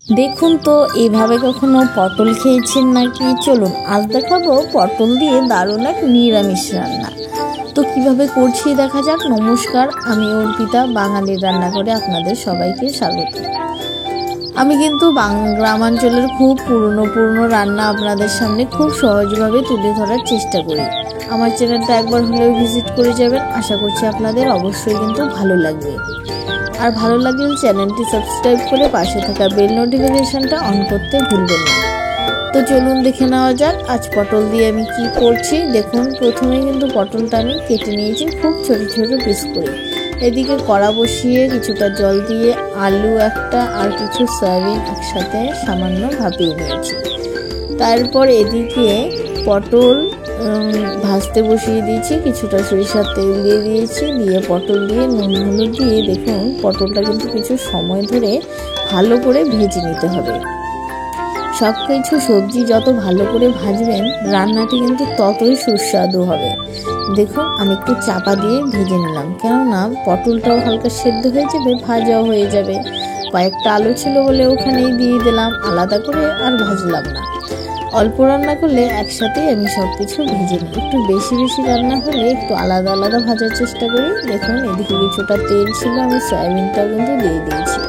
দেখুন তো এইভাবে কখনো পটল খেয়েছেন নাকি? চলুন আজ দেখাবো পটল দিয়ে দারুণ এক নিরামিষ রান্না। তো কিভাবে করছি দেখা যাক। নমস্কার, আমি অর্পিতা, বাঙালির রান্নাঘরে আপনাদের সবাইকে স্বাগত। আমি কিন্তু গ্রামাঞ্চলের খুব পুরনো রান্না আপনাদের সামনে খুব সহজভাবে তুলে ধরার চেষ্টা করি। আমার চ্যানেলটা একবার হলেও ভিজিট করে যাবেন, আশা করছি আপনাদের অবশ্যই কিন্তু ভালো লাগবে। আর ভালো লাগলে চ্যানেলটি সাবস্ক্রাইব করে পাশে থাকা বেল নোটিফিকেশনটা অন করতে ভুলবেন না। তো চলুন দেখে নেওয়া যাক আজ পটল দিয়ে আমি কি করছি। দেখুন, প্রথমে কিন্তু পটলটা আমি কেটে নিয়েছি খুব ছোট ছোট পিস করে। এদিকে কড়া বসিয়ে কিছুটা জল দিয়ে আলু একটা আর কিছু সয়াবিন একসাথে সামান্য ভাপিয়ে নিয়েছি। তারপর এদিকে পটল ভাজতে বসিয়ে দিয়েছি, কিছুটা সরিষার তেল দিয়ে দিয়েছি, দিয়ে পটল দিয়ে নুন হলুদ দিয়ে দেখুন পটলটা কিন্তু কিছু সময় ধরে ভালো করে ভেজে নিতে হবে। সব কিছু সবজি যত ভালো করে ভাজবেন রান্নাটি কিন্তু ততই সুস্বাদু হবে। দেখুন আমি একটু চাপা দিয়ে ভেজে নিলাম, কেননা পটলটাও হালকা সেদ্ধ হয়ে যাবে, ভাজাও হয়ে যাবে। কয়েকটা আলু ছিল বলে ওখানেই দিয়ে দিলাম, আলাদা করে আর ভাজলাম না। অল্প রান্না করলে একসাথেই আমি সব কিছু ভেজে নিই। একটু বেশি রান্না হলে একটু আলাদা আলাদা ভাজার চেষ্টা করি। দেখুন এদিকে কিছুটা তেল ছিল, আমি সয়াবিনটাও কিন্তু দিয়ে দিয়েছি।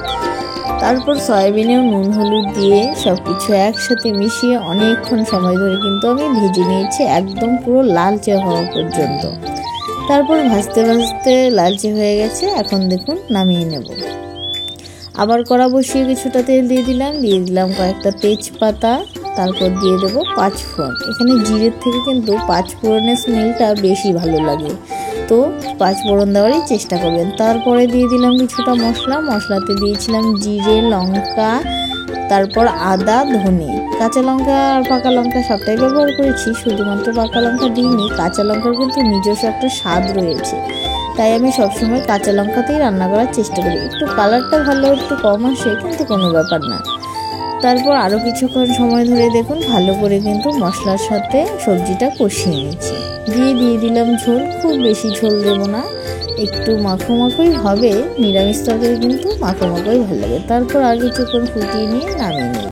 তারপর সয়াবিনেও নুন হলুদ দিয়ে সব কিছু একসাথে মিশিয়ে অনেকক্ষণ সময় ধরে কিন্তু আমি ভেজে নিয়েছি, একদম পুরো লালচে হওয়া পর্যন্ত। তারপর ভাজতে ভাজতে লালচে হয়ে গেছে, এখন দেখুন নামিয়ে নেব। আবার কড়া বসিয়ে কিছুটা তেল দিয়ে দিলাম কয়েকটা তেজপাতা, তারপর দিয়ে দেবো 5 ফোড়ন। এখানে জিরের থেকে কিন্তু 5 ফোড়নের স্মেলটা বেশি ভালো লাগে, তো 5 ফোড়ন দেওয়ারই চেষ্টা করবেন। তারপরে দিয়ে দিলাম কিছুটা মশলাতে দিয়েছিলাম জিরে, লঙ্কা, তারপর আদা, ধনে, কাঁচা লঙ্কা আর পাকা লঙ্কা সবটাই ব্যবহার করেছি। শুধুমাত্র পাকা লঙ্কা দিইনি, কাঁচা লঙ্কার কিন্তু নিজস্ব একটা স্বাদ রয়েছে, তাই আমি সবসময় কাঁচা লঙ্কাতেই রান্না করার চেষ্টা করি। একটু কালারটা ভালো একটু কম আসে কিন্তু কোনো ব্যাপার না। তারপর আরও কিছুক্ষণ সময় ধরে দেখুন ভালো করে কিন্তু মশলার সাথে সবজিটা কষিয়ে নিচ্ছি। দিয়ে দিলাম ঝোল, খুব বেশি ঝোল দেবো না, একটু মাখোই হবে। নিরামিষ তরকারি কিন্তু মাখোই ভালো লাগে। তারপর আর কিছুক্ষণ ফুটিয়ে নিয়ে নামিয়ে নিই।